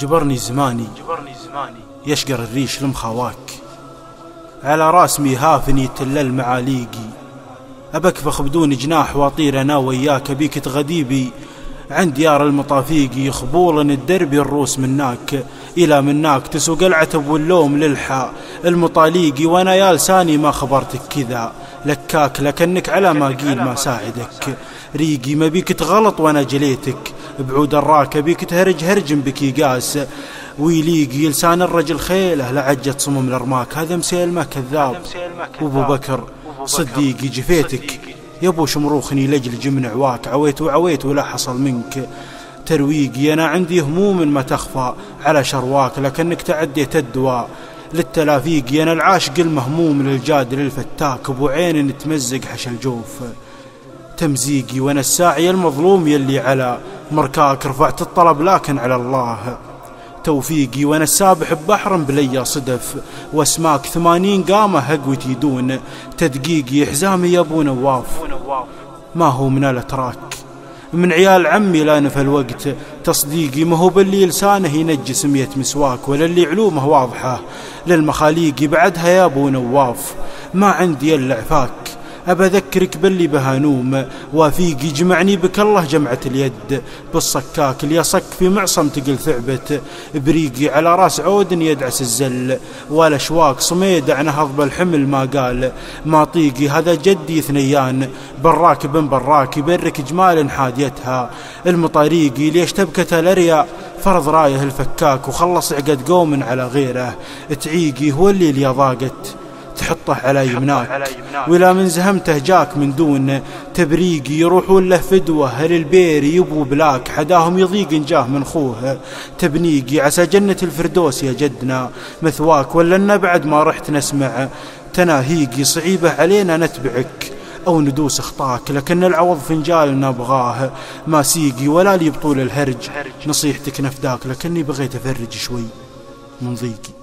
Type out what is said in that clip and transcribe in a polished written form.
جبرني زماني يشقر الريش لمخاواك، على راس ميهافني يتلل معاليقي، أبكفخ بدون جناح واطير أنا وياك، بيك تغديبي عند ديار المطافيقي، يخبولن الدربي الروس مناك إلى مناك، تسوق العتب واللوم للحى المطاليقي، وانا يا لساني ما خبرتك كذا لكاك، لكنك على ما قيل ما ساعدك ريقي، ما بيك تغلط وانا جليتك بعود الراكة، بيك تهرج هرجم بك قاس ويليقي، لسان الرجل خيله لعجة صمم الارماك، هذا مسيلمة كذاب وابو بكر صديقي، جفيتك يا ابو شمروخني لجل جمن عواك، عويت وعويت ولا حصل منك ترويقي، انا عندي هموم ما تخفى على شرواك، لكنك تعديت الدواء للتلافيقي، انا العاشق المهموم للجاد للفتاك، ابو عين نتمزق حش الجوف تمزيقي، وانا الساعي المظلوم يلي على مركاك، رفعت الطلب لكن على الله توفيقي، وانا السابح ببحر بليا صدف واسماك، 80 قامة هقوتي دون تدقيقي، حزامي يا ابو نواف ما هو من الاتراك، من عيال عمي لا نفى الوقت تصديقي، ما هو باللي لسانه ينجس 100 مسواك، ولا اللي علومه واضحة للمخاليقي، بعدها يا ابو نواف ما عندي الا عفاك، أبذكرك باللي بهانوم وافيقي، جمعني بك الله جمعة اليد بالصكاك، اللي يصك في معصم تقل ثعبت بريقي، على راس عود يدعس الزل ولا شواك، صميد نهض بالحمل ما قال ما طيقي، هذا جدي ثنيان براك بن براك، يبرك جمال حاديتها المطاريقي، ليش تبكت الارياء فرض رايه الفكاك، وخلص عقد قوم على غيره تعيقي، هو اللي ضاقت تحطه على يمناك، ولا من زهمته جاك من دون تبريقي، يروحون له فدوة هل البيري يبو بلاك، حداهم يضيق جاه من خوه تبنيقي، عسى جنة الفردوس يا جدنا مثواك، ولا بعد ما رحت نسمع تناهيقي، صعيبة علينا نتبعك أو ندوس اخطاك، لكن العوض فنجال نبغاه ما سيقي، ولا لي بطول الهرج نصيحتك نفداك، لكني بغيت أفرج شوي من ضيقي.